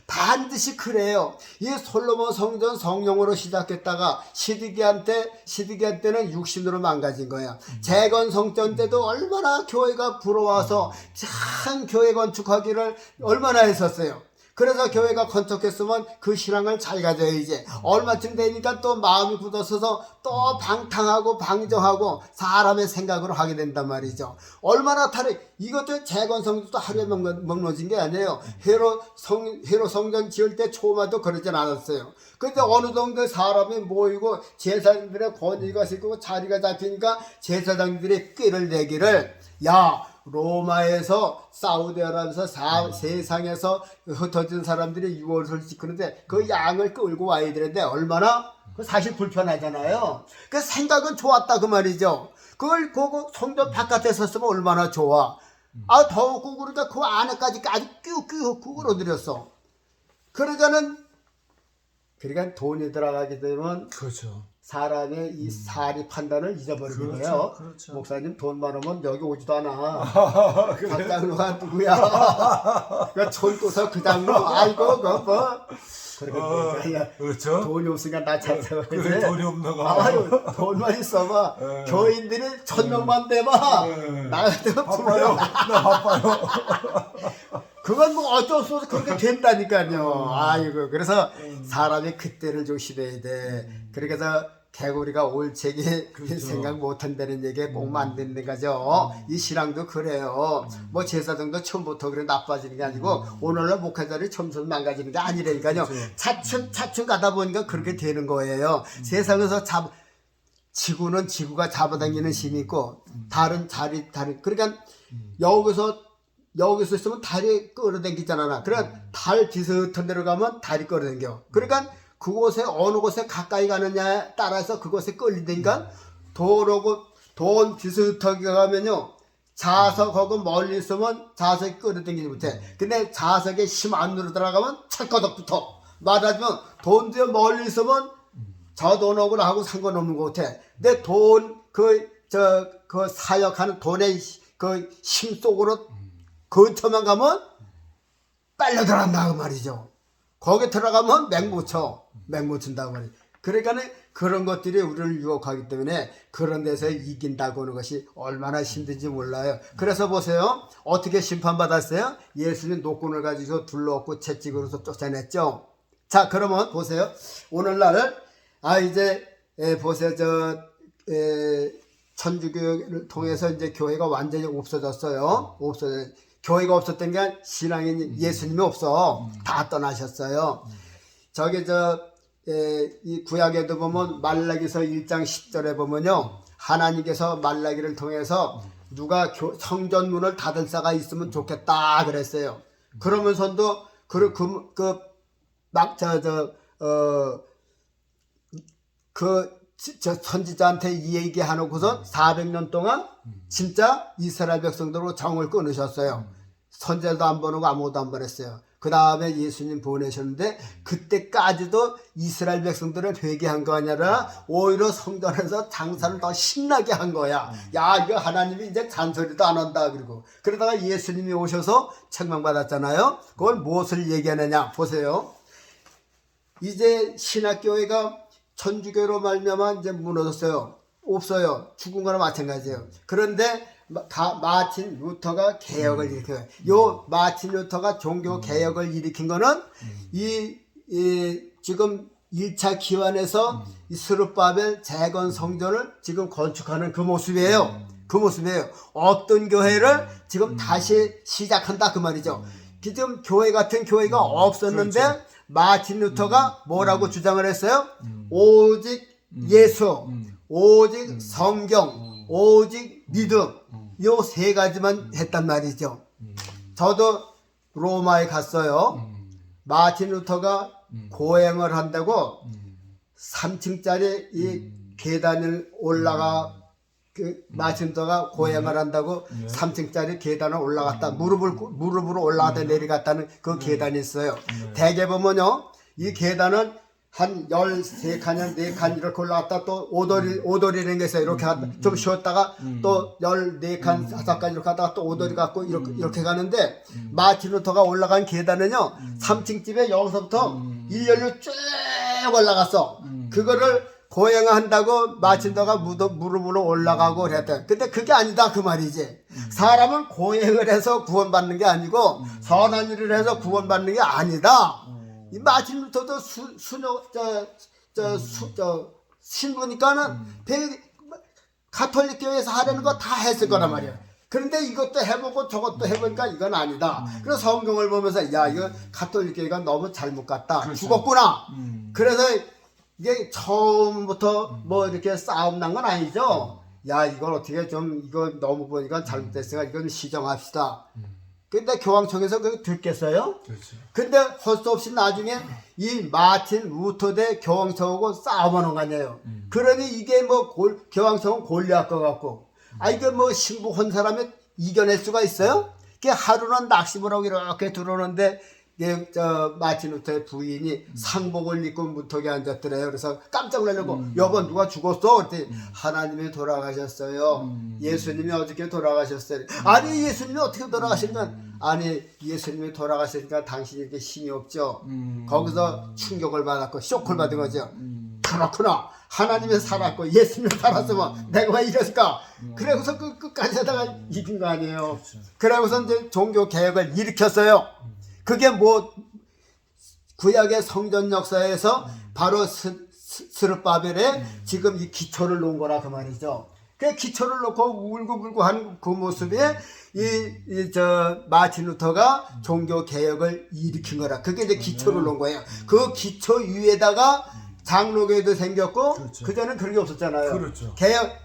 반드시 그래요. 이 솔로몬 성전 성령으로 시작했다가 시드기한 때는 육신으로 망가진 거야. 재건 성전 때도 얼마나 교회가 부러워서 참 교회 건축하기를 얼마나 했었어요. 그래서 교회가 건축했으면 그 신앙을 잘 가져야지. 얼마쯤 되니까 또 마음이 굳어서서 또 방탕하고 방정하고 사람의 생각으로 하게 된단 말이죠. 얼마나 이것도 재건성도 하루에 먹노진 게 아니에요. 헤롯 성전 지을 때 초마도 그러진 않았어요. 근데 어느 정도 사람이 모이고 제사장들의 권위가 있고 자리가 잡히니까 제사장들이 꾀를 내기를 로마에서 사우디아라비아에서 세상에서 흩어진 사람들이 유월을 지키는데 그 양을 끌고 와야 되는데 얼마나 사실 불편하잖아요. 그 생각은 좋았다 그 말이죠. 그걸 성전 바깥에 섰으면 얼마나 좋아. 더웠고 그러니까 그 안에까지 아주 끼우 끌어들였어. 그러니까 돈이 들어가게 되면 그렇죠. 사람의 이 사리 판단을 잊어버리는 그렇죠, 거예요. 그렇죠. 목사님 돈 많으면 여기 오지도 않아. 그래. 박장로가 누구야? 그 촌도서 그 장로 아이고 그거 그렇죠. 돈이 없으니까 나 찾아서 그래 돈이 없나가. 아유 돈만 있어봐. 교인들이 1000명만 돼봐. 나 같으면 바빠요. 나 바빠요. 그건 뭐 어쩔 수 없어 그렇게 된다니까요. 아이고 그래서 사람이 그때를 조심해야 돼. 그래서 개구리가 올챙이 그렇죠. 생각 못한다는 얘기에 꼭 만드는 거죠. 이 신앙도 그래요. 뭐 제사장도 처음부터 그래 나빠지는 게 아니고 오늘날 목회자들이 점점 망가지는 게 아니라니까요. 그렇죠. 차츰 가다 보니까 그렇게 되는 거예요. 세상에서 지구는 지구가 잡아당기는 힘이 있고 다른 그러니까 여기서 있으면 달이 끌어당기잖아. 그러니까 달 비슷한 데로 가면 달이 끌어당겨. 그러니까 그곳에 어느 곳에 가까이 가느냐에 따라서 그곳에 끌리니까 돈 비슷하게 가면요 자석하고 멀리 있으면 자석이 끌어당기지 못해. 근데 자석에 힘 안으로 들어가면 찰거덕 붙어. 말하자면 돈도 멀리 있으면 저 돈하고 하고 상관없는 것 같아. 내 돈 그 사역하는 돈의 그 힘 속으로 근처만 가면 빨려 들어간다 그 말이죠. 거기 들어가면 맹못 쳐. 맹못 친다고 말이죠. 그러니까는 그런 것들이 우리를 유혹하기 때문에 그런 데서 이긴다고 하는 것이 얼마나 힘든지 몰라요. 그래서 보세요. 어떻게 심판받았어요? 예수님 노끈을 가지고 둘러엎고 채찍으로서 쫓아냈죠. 자, 그러면 보세요. 오늘날 이제 보세요. 천주교를 통해서 이제 교회가 완전히 없어졌어요. 교회가 없었던 게 신앙인 예수님이 없어. 다 떠나셨어요. 저기 이 구약에도 보면 말라기서 1장 10절에 보면요. 하나님께서 말라기를 통해서 누가 성전문을 닫을 자가 있으면 좋겠다 그랬어요. 그러면서도 선지자한테 이 얘기 해놓고서 400년 동안 진짜 이스라엘 백성들로 정을 끊으셨어요. 선제도 안 보내고 아무것도 안 보냈어요. 그 다음에 예수님 보내셨는데 그때까지도 이스라엘 백성들을 회개한 거 아니라 오히려 성전에서 장사를 더 신나게 한 거야. 야, 이거 하나님이 이제 잔소리도 안 한다. 그러다가 예수님이 오셔서 책망받았잖아요. 그걸 무엇을 얘기하느냐 보세요. 이제 신학교회가 천주교로 말미암아 이제 무너졌어요. 없어요. 죽은 거나 마찬가지예요. 그런데 마틴 루터가 개혁을 일으켜요. 요 마틴 루터가 종교 개혁을 일으킨 거는 지금 1차 기원에서 이 스룹바벨 재건 성전을 지금 건축하는 그 모습이에요. 그 모습이에요. 어떤 교회를 지금 다시 시작한다 그 말이죠. 지금 교회 같은 교회가 없었는데 그렇죠. 마틴 루터가 뭐라고 주장을 했어요? 오직 예수, 오직 성경, 오직 믿음, 요 세 가지만 했단 말이죠. 저도 로마에 갔어요. 마틴 루터가 고행을 한다고 3층짜리 이 계단을 마틴 루터가 고행을 한다고 3층짜리 계단을 올라갔다. 무릎으로 올라갔다 내려갔다는 그 계단이 있어요. 대개 보면요, 이 계단은 한 13칸이나 4칸 이렇게 올라갔다 또 오돌이라는 게 있어요. 이렇게 좀 쉬었다가 또 14칸, 5칸 이렇게 하다가 또 오돌이 갖고 이렇게 가는데 마틴 루터가 올라간 계단은요, 3층 집에 여기서부터 일렬로 쭉 올라갔어. 그거를 고행한다고 마틴 루터가 무릎으로 올라가고 그랬대. 근데 그게 아니다 그 말이지. 사람은 고행을 해서 구원받는 게 아니고 선한 일을 해서 구원받는 게 아니다. 이 마틴 루터도 신부니까는 가톨릭 교회에서 하려는 거 다 했을 거란 말이야. 그런데 이것도 해보고 저것도 해보니까 이건 아니다. 그래서 성경을 보면서 야, 이거 가톨릭 교회가 너무 잘못 갔다. 그렇죠. 죽었구나. 그래서 이게 처음부터 뭐 이렇게 싸움 난 건 아니죠. 야, 이걸 어떻게 좀 이거 너무 보니까 잘못됐으니까 이건 시정합시다. 근데 교황청에서 그거 듣겠어요? 그렇죠. 근데 할 수 없이 나중에 이 마틴 루터 대 교황청하고 싸움하는 거 아니에요. 그러니 이게 뭐 교황청은 골리앗 것 같고, 이게 뭐 신부 한 사람이 이겨낼 수가 있어요? 그 하루는 낚시을 하고 이렇게 들어오는데 마틴 루터의 부인이 상복을 입고 문턱에 앉았더래요. 그래서 깜짝 놀라고 여보 누가 죽었어? 그랬더니 하나님이 돌아가셨어요. 예수님이 어저께 돌아가셨어요. 아니 예수님이 어떻게 돌아가셨냐? 아니 예수님이 돌아가시니까 당신이 이렇게 힘이 없죠. 거기서 충격을 받았고 쇼크를 받은 거죠. 그렇구나. 하나님이 살았고 예수님이 살았으면 내가 왜 이랬을까? 그래서 끝까지 하다가 이긴 거 아니에요. 그러고서 이제 종교 개혁을 일으켰어요. 그게 뭐 구약의 성전 역사에서 바로 스룹바벨에 지금 이 기초를 놓은 거라 그 말이죠. 그 기초를 놓고 울고불고 하는 그 모습에 마틴 루터가 종교 개혁을 일으킨 거라. 그게 이제 기초를 놓은 거예요. 그 기초 위에다가 장로교회도 생겼고, 그렇죠. 그전엔 그런 게 없었잖아요. 그렇죠.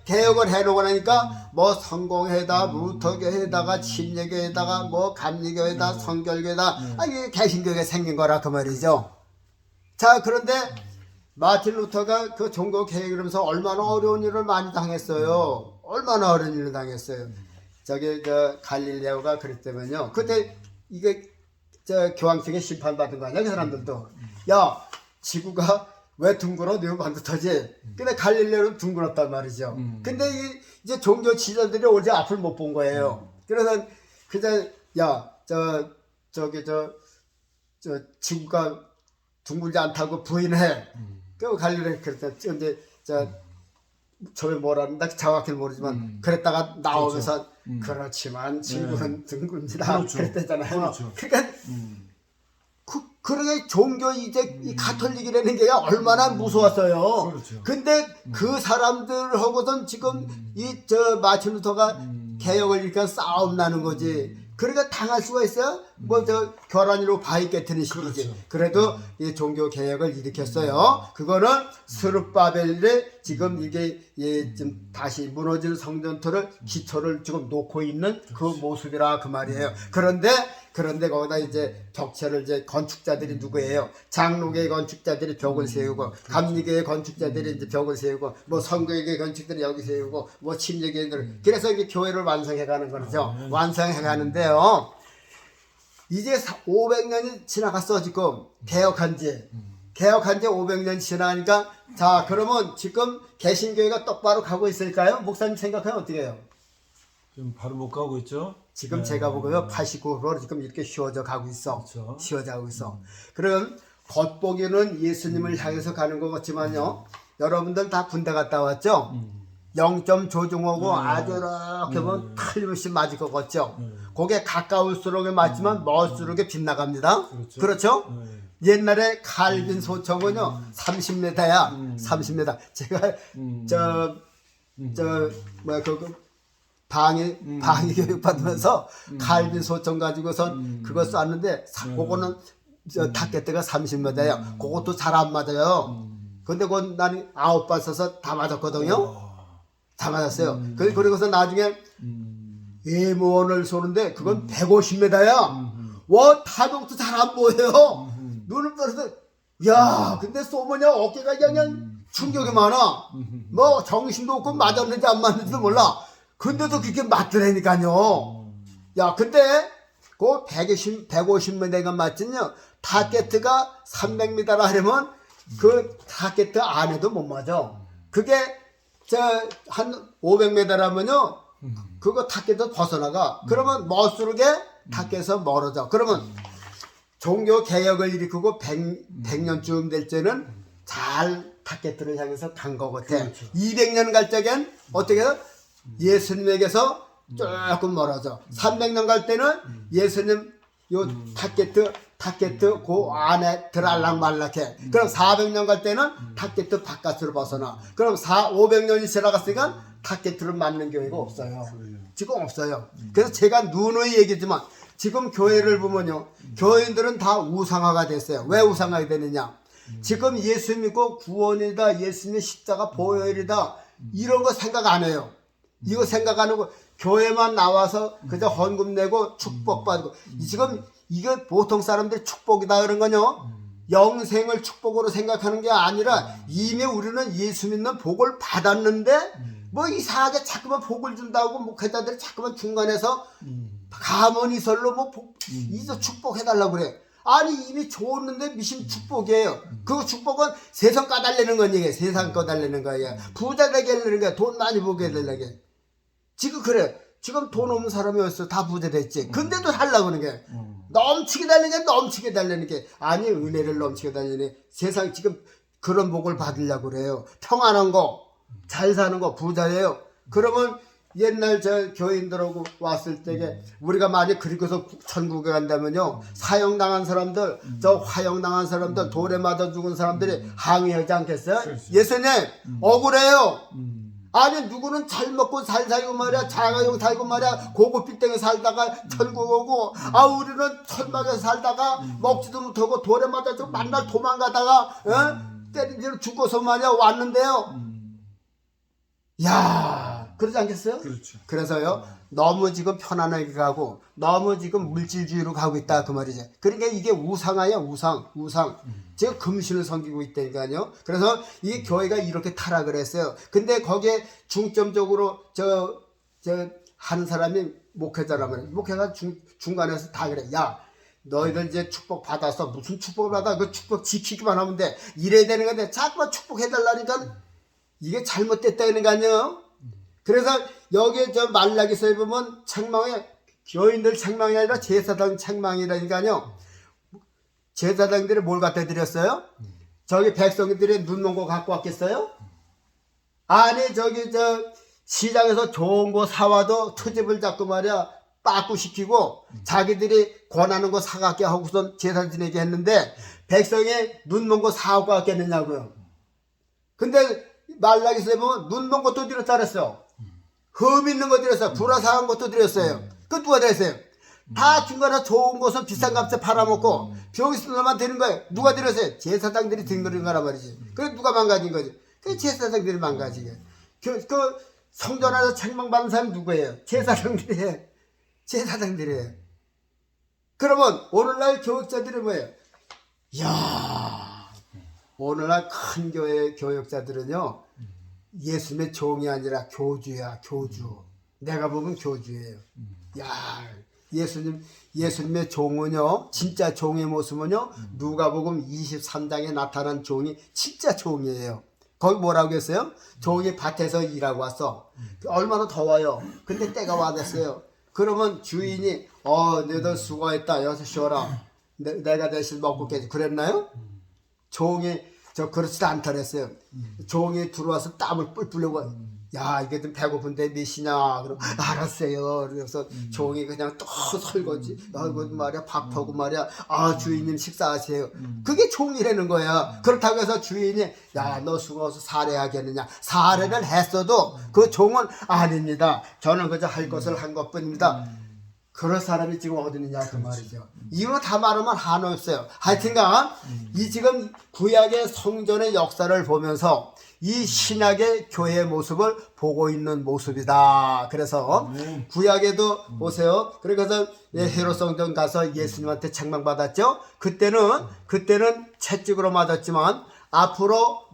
개혁을 해놓고 나니까 뭐 성공회다, 루터교회다가 침례교회다가 뭐 감리교회다, 성결교회다, 이게 개신교회가 생긴 거라 그 말이죠. 자, 그런데 마틴 루터가 그 종교 개혁을 하면서 얼마나 어려운 일을 많이 당했어요. 얼마나 어려운 일을 당했어요. 갈릴레오가 그랬다면요. 그때 이게 저 교황청에 심판받은 거 아니야 그 사람들도. 야 지구가 왜 둥글어? 내가 반듯하지. 근데 갈릴레오는 둥글었단 말이죠. 근데 이제 종교 지도자들이 어제 앞을 못 본 거예요. 그래서 그냥 저 지구가 둥글지 않다고 부인해. 그 갈릴레오 그랬다. 근데 저게 뭐라는다 정확히 모르지만 그랬다가 나오면서 그렇지만 지구는 둥글지다 그렇죠. 그랬다잖아요. 그렇죠. 그러니까 그러게 종교 이제 이 가톨릭이라는 게 얼마나 무서웠어요. 그렇죠. 근데 그 사람들하고선 지금 이 마틴 루터가 개혁을 일으켜 싸움 나는 거지. 그러니까 당할 수가 있어요? 뭐 결혼으로 바위 깨트는 식이지. 그렇죠. 그래도 이 종교 개혁을 일으켰어요. 그거는 스룹바벨의 지금 이게 좀 다시 무너질 성전토를 기초를 지금 놓고 있는 그 모습이라 그 말이에요. 그런데 거기다 이제 벽체를 이제 건축자들이 누구예요? 장로계의 건축자들이 벽을 세우고, 감리계의 건축자들이 이제 벽을 세우고, 뭐 성교계의 건축들이 여기 세우고, 뭐 침례계들. 그래서 이게 교회를 완성해가는 거죠. 완성해가는데요. 이제 500년이 지나갔어 지금 개혁한 지 500년 지나니까 자 그러면 지금 개신교회가 똑바로 가고 있을까요? 목사님 생각하면 어떻게 해요? 지금 바로 못 가고 있죠. 지금 제가 보고요 89% 지금 이렇게 쉬워져 가고 있어. 그렇죠. 쉬워져 가고 있어. 그럼 겉보기는 예수님을 향해서 가는 것 같지만요. 여러분들 다 군대 갔다 왔죠? 0점 조종하고 아주 이렇게 보면 틀림없이 맞을 것 같죠? 그게 가까울수록 맞지만 멀수록 빗나갑니다. 그렇죠? 옛날에 칼빈 소총은요 30m야. 30m. 제가 방위 교육 받으면서 칼빈 소총 가지고선 그거 쐈는데 그거는 타겟대가 30m예요. 그것도 잘 안 맞아요. 근데 그건 난 9발 써서 다 맞았거든요. 다 맞았어요. 그리고서 나중에 예무원을 쏘는데 그건 150m야. 와 타동도 잘 안 보여요. 눈을 떠서 야 근데 쏘면요 어깨가 그냥 충격이 많아. 뭐 정신도 없고 맞았는지 안 맞는지도 몰라. 근데도 그렇게 맞더라니까요. 야 근데 그 150m가 맞지요. 타겟가 300m라 하려면 그 타겟 안에도 못 맞아. 그게 한 500m라면요 그거 타겟에서 벗어나가. 그러면 멀수록에 타겟에서 멀어져. 그러면 종교 개혁을 일으키고 100년쯤 될 때는 잘 타겟들을 향해서 간 것 같아. 그렇죠. 200년 갈 적엔 어떻게 해서 예수님에게서 조금 멀어져. 300년 갈 때는 예수님 요 타겟 그 안에 들어갈락 말락해. 그럼 400년 갈 때는 타겟 바깥으로 벗어나. 그럼 500년이 지나갔으니까 타겟으로 맞는 교회가 없어요. 지금 없어요. 그래서 제가 누누이 얘기했지만 지금 교회를 보면요. 교인들은 다 우상화가 됐어요. 왜 우상화가 되느냐. 지금 예수 믿고 구원이다. 예수님의 십자가 보혈이다. 이런 거 생각 안 해요. 이거 생각 안 하고 교회만 나와서 그저 헌금 내고 축복받고. 지금 이거 보통 사람들이 축복이다 그런 거요. 영생을 축복으로 생각하는 게 아니라 이미 우리는 예수 믿는 복을 받았는데 뭐 이상하게 자꾸만 복을 준다고 목회자들이 자꾸만 중간에서 가문이설로 뭐 이제 축복해달라고 그래. 아니 이미 좋았는데 미신 축복이에요. 그 축복은 세상 까달래는 건 얘기야. 세상 까달래는 거야. 부자 되게 하려는 거야. 돈 많이 벌게 하려게. 지금 그래. 지금 돈 없는 사람이 어딨어. 다 부자 됐지. 근데도 하려고 하는 게 넘치게 달라는 게 넘치게 달라는 게 아니 은혜를 넘치게 달라니 세상 지금 그런 복을 받으려고 그래요. 평안한 거 잘 사는 거 부자예요. 그러면 옛날 저 교인들하고 왔을 때에 우리가 만약 그리고서 천국에 간다면요 사형당한 사람들 저 화형당한 사람들 돌에 맞아 죽은 사람들이 항의하지 않겠어요? 예수님 억울해요. 아니 누구는 잘 먹고 잘 살고 말이야 자가용 살고 말이야 고급 빌딩에 살다가 천국 오고 아 우리는 천막에 살다가 먹지도 못하고 돌에 맞아 죽고 만날 도망가다가 때린 대로 죽어서 말이야 왔는데요. 야 그러지 않겠어요? 그렇죠. 그래서요 너무 지금 편안하게 가고 너무 지금 물질주의로 가고 있다 그 말이죠. 그러니까 이게 우상화야 우상 제가 금신을 섬기고 있다니까요. 그래서 이 교회가 이렇게 타락을 했어요. 근데 거기에 중점적으로 하는 사람이 목회자라면 목회가 중간에서 다 그래. 야 너희들 이제 축복 받아서 무슨 축복을 받아? 그 축복 지키기만 하면 돼. 이래야 되는 건데 자꾸만 축복해달라니까 이게 잘못됐다는 거 아니에요? 그래서 여기에 저 말라기서에 보면 책망에 교인들 책망이 아니라 제사장 책망이라니까요. 제사장들이 뭘 갖다 드렸어요? 저기 백성들이 눈 먼 거 갖고 왔겠어요? 아니 저기 저 시장에서 좋은 거 사와도 트집을 잡고 말이야 빠꾸 시키고 자기들이 권하는 거 사갖게 하고선 제사 지내게 했는데 백성이 눈 먼 거 사갖고 왔겠느냐고요. 근데 말라기서에 보면 눈 먼 것도 드렸다 그랬어요. 흠 있는 거 드렸어요. 불화사한 것도 드렸어요. 그 누가 드렸어요? 다 중간에 좋은 것은 비싼 값에 팔아먹고 병 있는 놈만 드는 거예요. 누가 드렸어요? 제사장들이 든 거란 말이지. 그래 누가 망가진 거지? 그 제사장들이 망가지게. 그 성전 안에서 책망받는 사람이 누구예요? 제사장들이에요. 제사장들이에요. 그러면 오늘날 교육자들이 뭐예요? 이야, 오늘날 큰 교회 교육자들은요 예수님의 종이 아니라 교주야, 교주. 내가 보면 교주예요. 야, 예수님의 종은요, 진짜 종의 모습은요, 누가복음 23장에 나타난 종이 진짜 종이에요. 거기 뭐라고 했어요? 종이 밭에서 일하고 왔어. 얼마나 더워요. 근데 때가 와댔어요. 그러면 주인이 너희들 수고했다. 여기서 쉬어라. 내가 대신 먹고 깨지. 그랬나요? 종이 그렇지도 않다 그랬어요. 종이 들어와서 땀을 뿔뿔 흘리고 야 이게 좀 배고픈데 몇이냐 그럼 알았어요. 그래서 종이 그냥 또 설거지 하고 말이야 밥하고 말이야 주인님 식사하세요. 그게 종이라는 거야. 그렇다고 해서 주인이 야 너 수고해서 살해하겠느냐 살해를 했어도 그 종은 아닙니다. 저는 그저 할 것을 한 것뿐입니다. 그럴 사람이 지금 어디 있느냐 그 말이죠. 이거 다 말하면 한없 없어요. 하여튼간 이 지금 구약의 성전의 역사를 보면서 이 신약의 교회의 모습을 보고 있는 모습이다. 그래서 구약에도 보세요. 그래서 헤롯 성전 가서 예수님한테 책망받았죠. 그때는 채찍으로 맞았지만 앞으로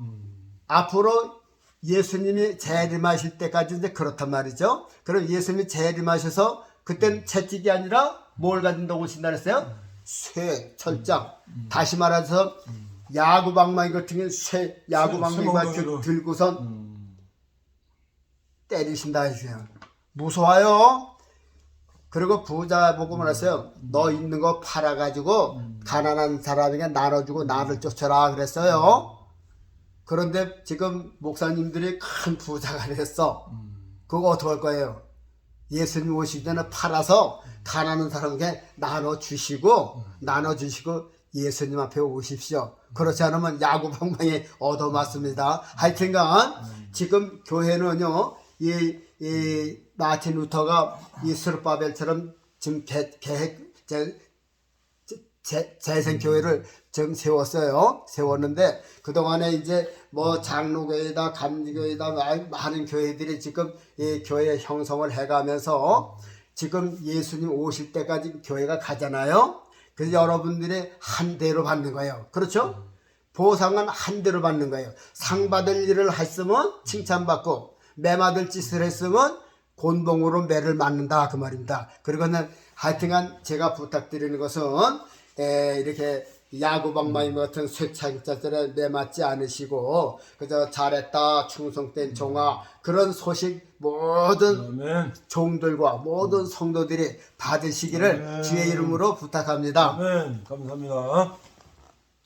예수님이 재림하실 때까지 이제 그렇단 말이죠. 그럼 예수님이 재림하셔서 그때는 채찍이 아니라 뭘 가진다고 오신다 그랬어요? 쇠, 철장. 다시 말해서 야구방망이 같은 게 쇠, 야구방망이 들고선 때리신다 했어요. 무서워요. 그리고 부자 보고 말했어요. 너 있는 거 팔아가지고 가난한 사람에게 나눠주고 나를 쫓아라 그랬어요. 그런데 지금 목사님들이 큰 부자가 됐어. 그거 어떡할 거예요? 예수님 오시기 전에 팔아서 가난한 사람에게 나눠주시고 예수님 앞에 오십시오. 그렇지 않으면 야구방망이 얻어맞습니다. 하여튼간 지금 교회는요 이 마틴 루터가 이 스룹바벨처럼 지금 재생교회를 지금 세웠는데 그동안에 이제 뭐 장로교회다 감리교회다 많은 교회들이 지금 이 교회 형성을 해가면서 지금 예수님 오실 때까지 교회가 가잖아요. 그래서 여러분들이 한 대로 받는 거예요. 그렇죠? 보상은 한 대로 받는 거예요. 상 받을 일을 했으면 칭찬받고 매 맞을 짓을 했으면 곤봉으로 매를 맞는다 그 말입니다. 그리고는 하여튼간 제가 부탁드리는 것은 이렇게 야구방망이 같은 쇠창자들에 매맞지 않으시고 그저 잘했다 충성된 종아 그런 소식 모든 종들과 모든 성도들이 받으시기를 주의 이름으로 부탁합니다. 감사합니다.